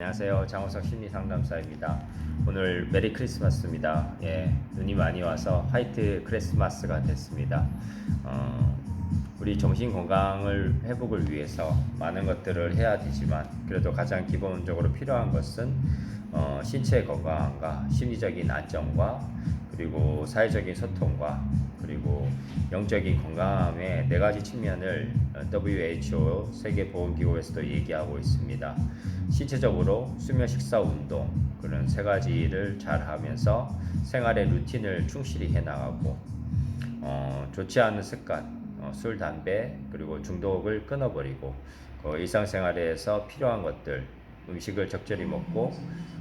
안녕하세요. 장호석 심리상담사입니다. 오늘 메리 크리스마스입니다. 눈이 많이 와서 화이트 크리스마스가 됐습니다. 우리 정신 건강을 회복을 위해서 많은 것들을 해야 되지만 그래도 가장 기본적으로 필요한 것은 신체 건강과 심리적인 안정과 그리고 사회적인 소통과 그리고 영적인 건강함의 네 가지 측면을 WHO 세계보건기구에서도 얘기하고 있습니다. 신체적으로 수면, 식사, 운동 그런 세 가지를 잘 하면서 생활의 루틴을 충실히 해나가고 좋지 않은 습관, 술, 담배 그리고 중독을 끊어버리고 일상생활에서 필요한 것들 음식을 적절히 먹고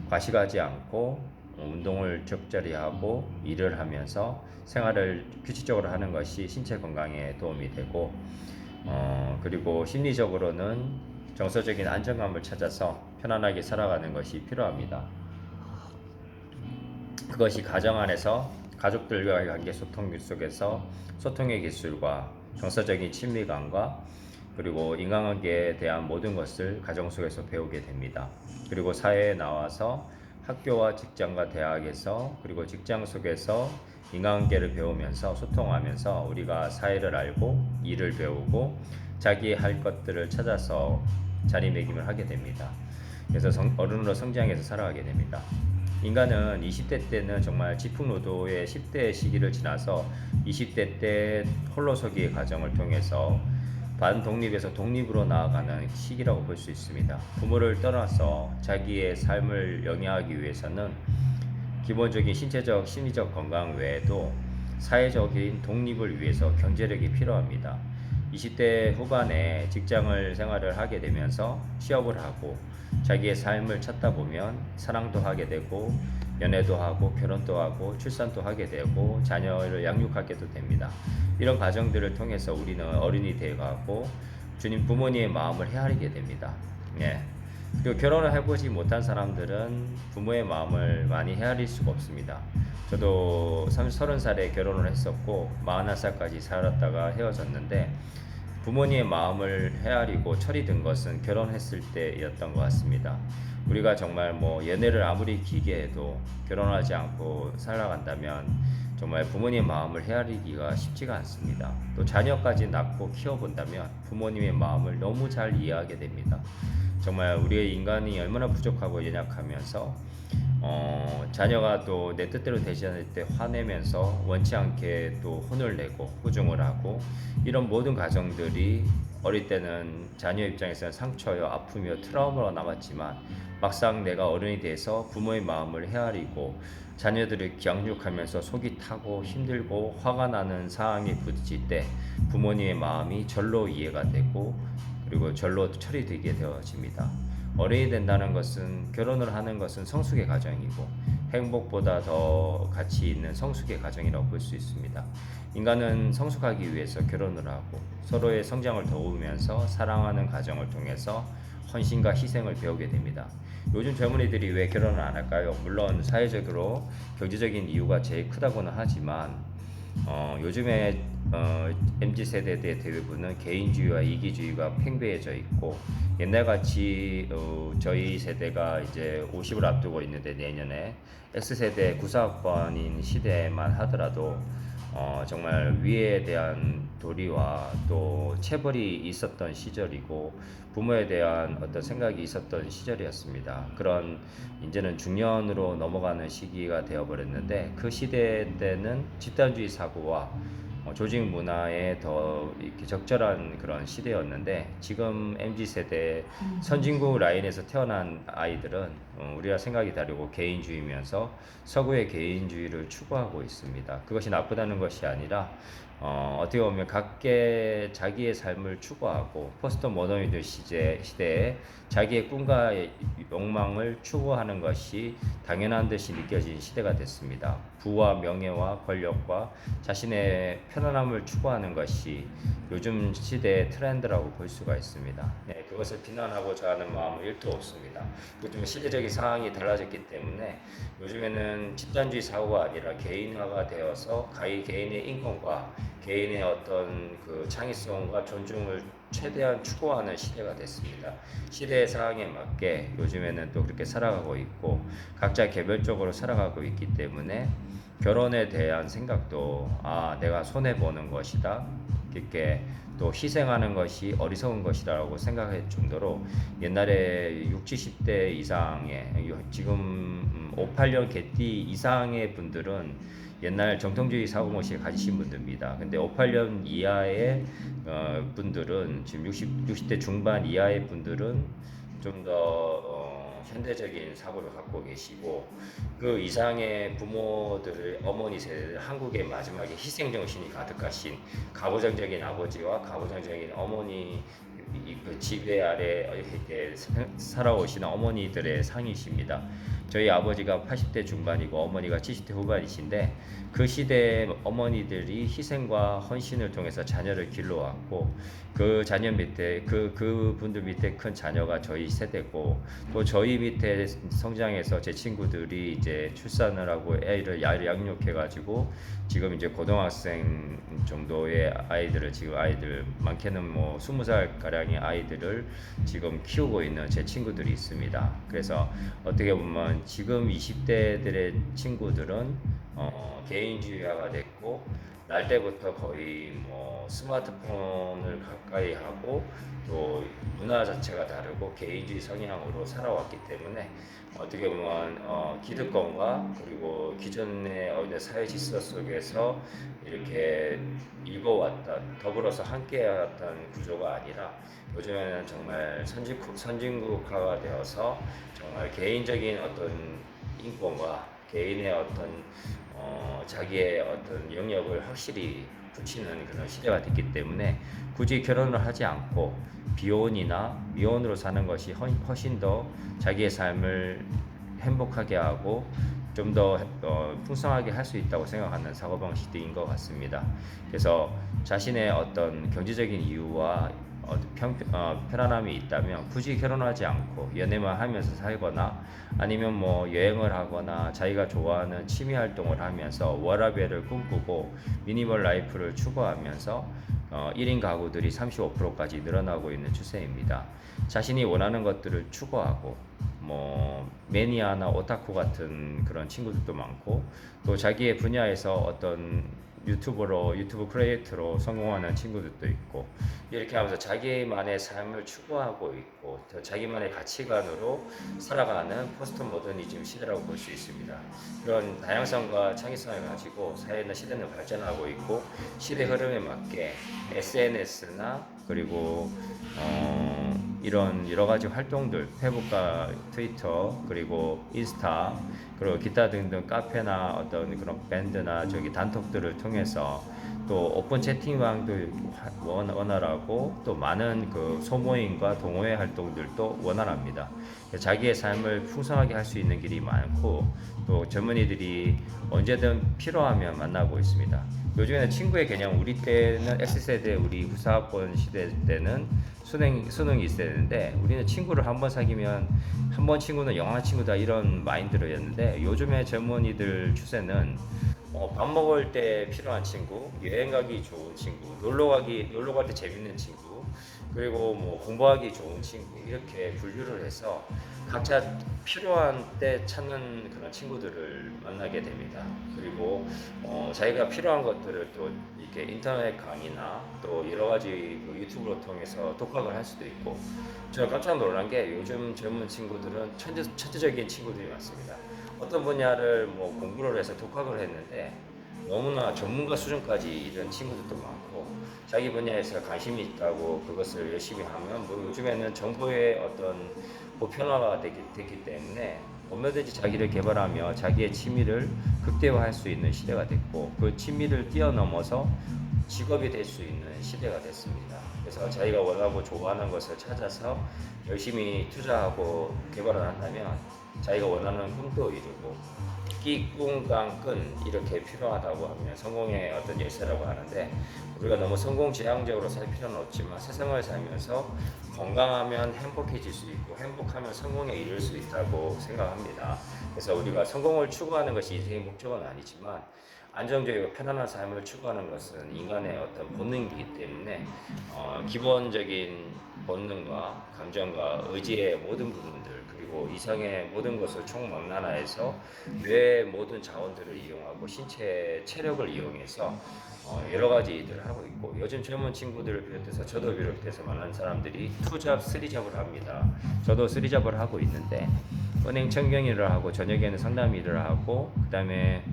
과식하지 않고 운동을 적절히 하고 일을 하면서 생활을 규칙적으로 하는 것이 신체 건강에 도움이 되고 그리고 심리적으로는 정서적인 안정감을 찾아서 편안하게 살아가는 것이 필요합니다. 그것이 가정 안에서 가족들과의 관계 소통 속에서 소통의 기술과 정서적인 친밀감과 그리고 인간관계에 대한 모든 것을 가정 속에서 배우게 됩니다. 그리고 사회에 나와서 학교와 직장과 대학에서 그리고 직장 속에서 인간관계를 배우면서 소통하면서 우리가 사회를 알고 일을 배우고 자기의 할 것들을 찾아서 자리매김을 하게 됩니다. 그래서 어른으로 성장해서 살아가게 됩니다. 인간은 20대 때는 정말 지풍노도의 10대의 시기를 지나서 20대 때 홀로서기의 과정을 통해서 반독립에서 독립으로 나아가는 시기라고 볼 수 있습니다. 부모를 떠나서 자기의 삶을 영위하기 위해서는 기본적인 신체적, 심리적 건강 외에도 사회적인 독립을 위해서 경제력이 필요합니다. 20대 후반에 직장을 생활을 하게 되면서 취업을 하고 자기의 삶을 찾다 보면 사랑도 하게 되고 연애도 하고 결혼도 하고 출산도 하게 되고 자녀를 양육하게도 됩니다. 이런 과정들을 통해서 우리는 어른이 되어가고 주님 부모님의 마음을 헤아리게 됩니다. 그리고 결혼을 해보지 못한 사람들은 부모의 마음을 많이 헤아릴 수가 없습니다. 저도 30살에 결혼을 했었고 41살까지 살았다가 헤어졌는데 부모님의 마음을 헤아리고 철이 든 것은 결혼했을 때였던 것 같습니다. 우리가 정말 연애를 아무리 길게 해도 결혼하지 않고 살아간다면 정말 부모님의 마음을 헤아리기가 쉽지가 않습니다. 또 자녀까지 낳고 키워본다면 부모님의 마음을 너무 잘 이해하게 됩니다. 정말 우리의 인간이 얼마나 부족하고 연약하면서 자녀가 또 내 뜻대로 되지 않을 때 화내면서 원치 않게 또 혼을 내고 후중을 하고 이런 모든 가정들이 어릴 때는 자녀 입장에서는 상처요, 아픔이요, 트라우마로 남았지만 막상 내가 어른이 돼서 부모의 마음을 헤아리고 자녀들을 양육하면서 속이 타고 힘들고 화가 나는 상황에 부딪힐 때 부모님의 마음이 절로 이해가 되고 그리고 절로 철이 들게 되어집니다. 어른이 된다는 것은 결혼을 하는 것은 성숙의 과정이고 행복보다 더 가치 있는 성숙의 과정이라고 볼 수 있습니다. 인간은 성숙하기 위해서 결혼을 하고 서로의 성장을 도우면서 사랑하는 과정을 통해서 헌신과 희생을 배우게 됩니다. 요즘 젊은이들이 왜 결혼을 안 할까요? 물론 사회적으로 경제적인 이유가 제일 크다고는 하지만 요즘에 MZ세대의 대부분은 개인주의와 이기주의가 팽배해져 있고 옛날같이 저희 세대가 이제 50을 앞두고 있는데 내년에 X세대 구사학번인 시대만 하더라도 정말 위에 대한 도리와 또 체벌이 있었던 시절이고 부모에 대한 어떤 생각이 있었던 시절이었습니다. 그런 이제는 중년으로 넘어가는 시기가 되어버렸는데 그 시대 때는 집단주의 사고와 조직 문화에 더 이렇게 적절한 그런 시대였는데 지금 MZ세대 선진국 라인에서 태어난 아이들은 우리와 생각이 다르고 개인주의면서 서구의 개인주의를 추구하고 있습니다. 그것이 나쁘다는 것이 아니라 어떻게 보면 각계 자기의 삶을 추구하고 포스트 모더니즘 시대에 자기의 꿈과 욕망을 추구하는 것이 당연한 듯이 느껴진 시대가 됐습니다. 부와 명예와 권력과 자신의 편안함을 추구하는 것이 요즘 시대의 트렌드라고 볼 수가 있습니다. 그것을 비난하고자 하는 마음은 1도 없습니다. 요즘 시대적인 상황이 달라졌기 때문에 요즘에는 집단주의 사고가 아니라 개인화가 되어서 개인의 인권과 개인의 어떤 그 창의성과 존중을 최대한 추구하는 시대가 됐습니다. 시대의 상황에 맞게 요즘에는 또 그렇게 살아가고 있고 각자 개별적으로 살아가고 있기 때문에 결혼에 대한 생각도 내가 손해 보는 것이다. 이렇게 또 희생하는 것이 어리석은 것이라고 생각할 정도로 옛날에 6, 70대 이상의 지금 58년 개띠 이상의 분들은 옛날 정통주의 사고모식 가지신 분들입니다. 근데 58년 이하의 분들은 지금 60대 중반 이하의 분들은 좀 더 현대적인 사고를 갖고 계시고 그 이상의 부모들의 어머니 세대 한국의 마지막에 희생정신이 가득하신 가부장적인 아버지와 가부장적인 어머니 그 지배 아래 이렇게 살아오신 어머니들의 상이십니다. 저희 아버지가 80대 중반이고 어머니가 70대 후반이신데 그 시대의 어머니들이 희생과 헌신을 통해서 자녀를 길러왔고 그 자녀 밑에 그분들 밑에 큰 자녀가 저희 세대고 또 저희 밑에 성장해서 제 친구들이 이제 출산을 하고 애를 양육해 가지고 지금 이제 고등학생 정도의 아이들을 지금 아이들 많게는 뭐 20살 가량의 아이들을 지금 키우고 있는 제 친구들이 있습니다. 그래서 어떻게 보면 지금 20대들의 친구들은 개인주의화가 됐고 날 때부터 거의 뭐 스마트폰을 가까이 하고 또 문화 자체가 다르고 개인주의 성향으로 살아왔기 때문에 어떻게 보면 기득권과 그리고 기존의 사회 질서 속에서 이렇게 읽어왔던 더불어서 함께해왔던 구조가 아니라 요즘에는 정말 선진국화가 되어서 정말 개인적인 어떤 인권과 개인의 어떤 자기의 어떤 영역을 확실히 붙이는 그런 시대가 됐기 때문에 굳이 결혼을 하지 않고 비혼이나 미혼으로 사는 것이 훨씬 더 자기의 삶을 행복하게 하고 좀 더 풍성하게 할 수 있다고 생각하는 사고방식인 것 같습니다. 그래서 자신의 어떤 경제적인 이유와 편안함이 있다면 굳이 결혼하지 않고 연애만 하면서 살거나 아니면 뭐 여행을 하거나 자기가 좋아하는 취미 활동을 하면서 워라밸을 꿈꾸고 미니멀 라이프를 추구하면서 1인 가구들이 35%까지 늘어나고 있는 추세입니다. 자신이 원하는 것들을 추구하고 뭐 매니아나 오타쿠 같은 그런 친구들도 많고 또 자기의 분야에서 어떤 유튜브 크리에이터로 성공하는 친구들도 있고 이렇게 하면서 자기만의 삶을 추구하고 있고 자기만의 가치관으로 살아가는 포스트 모더니즘 시대라고 볼 수 있습니다. 그런 다양성과 창의성을 가지고 사회나 시대는 발전하고 있고 시대 흐름에 맞게 SNS나 그리고 이런 여러 가지 활동들, 페북과 트위터, 그리고 인스타, 그리고 기타 등등 카페나 어떤 그런 밴드나 단톡들을 통해서 또 오픈 채팅방도 원활하고 또 많은 그 소모임과 동호회 활동들도 원활합니다. 자기의 삶을 풍성하게 할 수 있는 길이 많고 또 젊은이들이 언제든 필요하면 만나고 있습니다. 요즘에는 친구의 개념, 우리 때는 X세대, 우리 후사학번 시대 때는 수능이 있어야 되는데 우리는 친구를 한 번 사귀면 한 번 친구는 영원한 친구다 이런 마인드로였는데 요즘의 젊은이들 추세는 밥 먹을 때 필요한 친구, 여행 가기 좋은 친구, 놀러 갈 때 재밌는 친구, 그리고 뭐 공부하기 좋은 친구 이렇게 분류를 해서 각자 필요한 때 찾는 그런 친구들을 만나게 됩니다. 그리고 자기가 필요한 것들을 또 이렇게 인터넷 강의나 또 여러 가지 그 유튜브를 통해서 독학을 할 수도 있고 제가 깜짝 놀란 게 요즘 젊은 친구들은 천재적인 친구들이 많습니다. 어떤 분야를 뭐 공부를 해서 독학을 했는데 너무나 전문가 수준까지 이런 친구들도 많고 자기 분야에서 관심이 있다고 그것을 열심히 하면 뭐 요즘에는 정보의 어떤 보편화가 됐기 때문에 얼마든지 자기를 개발하며 자기의 취미를 극대화할 수 있는 시대가 됐고 그 취미를 뛰어넘어서 직업이 될 수 있는 시대가 됐습니다. 그래서 자기가 원하고 좋아하는 것을 찾아서 열심히 투자하고 개발을 한다면 자기가 원하는 꿈도 이루고 끼, 꿈, 강, 끈 이렇게 필요하다고 하면 성공의 어떤 열쇠라고 하는데 우리가 너무 성공 지향적으로 살 필요는 없지만 세상을 살면서 건강하면 행복해질 수 있고 행복하면 성공에 이를 수 있다고 생각합니다. 그래서 우리가 성공을 추구하는 것이 인생의 목적은 아니지만 안정적이고 편안한 삶을 추구하는 것은 인간의 어떤 본능이기 때문에 기본적인 본능과 감정과 의지의 모든 부분들 그리고 이상의 모든 것을 총망라해서 뇌의 모든 자원들을 이용하고 신체 체력을 이용해서 여러 가지 일들을 하고 있고 요즘 젊은 친구들을 비롯해서 저도 비롯해서 많은 사람들이 투잡, 쓰리잡을 합니다. 저도 쓰리잡을 하고 있는데 은행 청경 일을 하고 저녁에는 상담 일을 하고 그다음에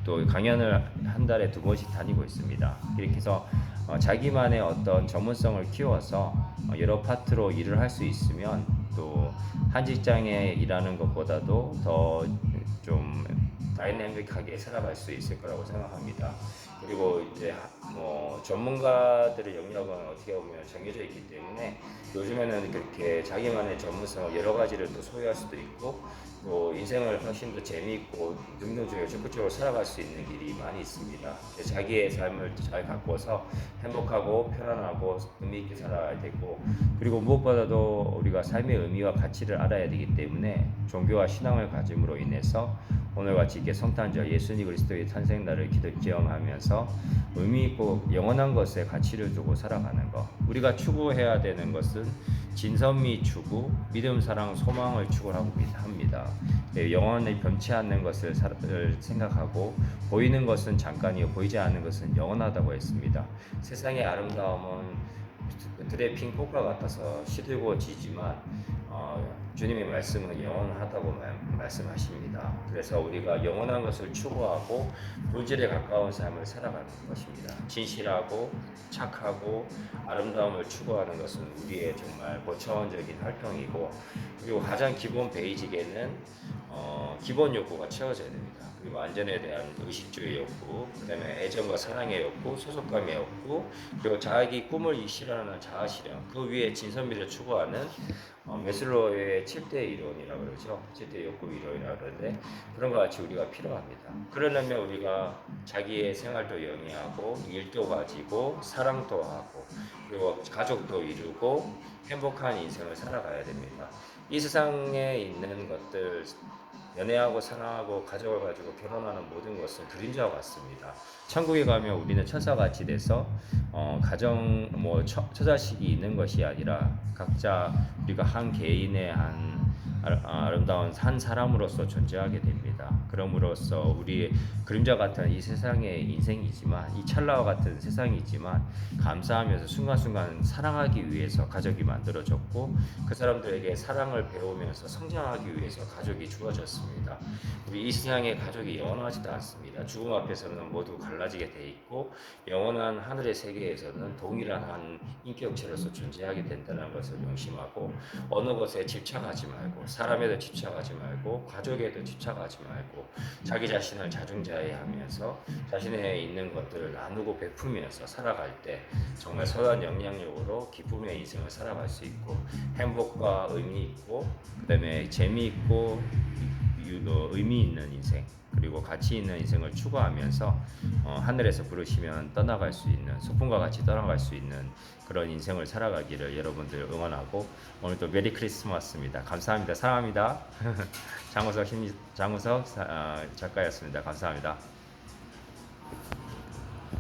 또 강연을 한 달에 2번씩 다니고 있습니다. 이렇게 해서 자기만의 어떤 전문성을 키워서 여러 파트로 일을 할 수 있으면 또 한 직장에 일하는 것보다도 더 좀 다이내믹하게 살아갈 수 있을 거라고 생각합니다. 그리고 이제 전문가들의 영역은 어떻게 보면 정해져 있기 때문에 요즘에는 그렇게 자기만의 전문성을 여러 가지를 또 소유할 수도 있고 또 인생을 훨씬 더 재미있고 능동적이고 적극적으로 살아갈 수 있는 길이 많이 있습니다. 자기의 삶을 잘 가꿔서 행복하고 편안하고 의미 있게 살아야 되고 그리고 무엇보다도 우리가 삶의 의미와 가치를 알아야 되기 때문에 종교와 신앙을 가짐으로 인해서 오늘같이 이렇게 성탄절 예수님 그리스도의 탄생날을 기념하면서 의미 있고 영원한 것에 가치를 두고 살아가는 것. 우리가 추구해야 되는 것은 진선미 추구, 믿음, 사랑, 소망을 추구하고 합니다. 영원히 변치 않는 것을 생각하고 보이는 것은 잠깐이요 보이지 않는 것은 영원하다고 했습니다. 세상의 아름다움은 드레핑 꽃과 같아서 시들고지지만 주님의 말씀은 영원하다고 말씀하십니다. 그래서 우리가 영원한 것을 추구하고 본질에 가까운 삶을 살아가는 것입니다. 진실하고 착하고 아름다움을 추구하는 것은 우리의 정말 고차원적인 활동이고 그리고 가장 기본 베이직에는 기본 욕구가 채워져야 됩니다. 그리고 안전에 대한 의식주의 욕구, 그다음에 애정과 사랑의 욕구, 소속감의 욕구, 그리고 자기 꿈을 실현하는 자아실현, 그 위에 진선미를 추구하는 메슬로의 7대 이론이라고 그러죠. 7대 욕구 이론이라고 그러는데 그런 것 같이 우리가 필요합니다. 그러려면 우리가 자기의 생활도 영위하고 일도 가지고 사랑도 하고 그리고 가족도 이루고 행복한 인생을 살아가야 됩니다. 이 세상에 있는 것들 연애하고 사랑하고 가족을 가지고 결혼하는 모든 것은 그림자와 같습니다. 천국에 가면 우리는 천사같이 돼서 가정 처자식이 있는 것이 아니라 각자 우리가 한 개인의 한 아름다운 한 사람으로서 존재하게 됩니다. 그럼으로써 우리의 그림자 같은 이 세상의 인생이지만 이 찰나와 같은 세상이지만 감사하면서 순간순간 사랑하기 위해서 가족이 만들어졌고 그 사람들에게 사랑을 배우면서 성장하기 위해서 가족이 주어졌습니다. 우리 이 세상의 가족이 영원하지도 않습니다. 죽음 앞에서는 모두 갈라지게 돼 있고 영원한 하늘의 세계에서는 동일한 한 인격체로서 존재하게 된다는 것을 명심하고 어느 것에 집착하지 말고 사람에도 집착하지 말고 가족에도 집착하지 말고 자기 자신을 자중자애하면서 자신의 있는 것들을 나누고 베풀면서 살아갈 때 정말 선한 영향력으로 기쁨의 인생을 살아갈 수 있고 행복과 의미 있고 그다음에 재미있고 의미 있는 인생 그리고 가치 있는 인생을 추구하면서 하늘에서 부르시면 떠나갈 수 있는 소풍과 같이 떠나갈 수 있는 그런 인생을 살아가기를 여러분들 응원하고 오늘도 메리 크리스마스입니다. 감사합니다. 사랑합니다. 장우석 작가였습니다. 감사합니다.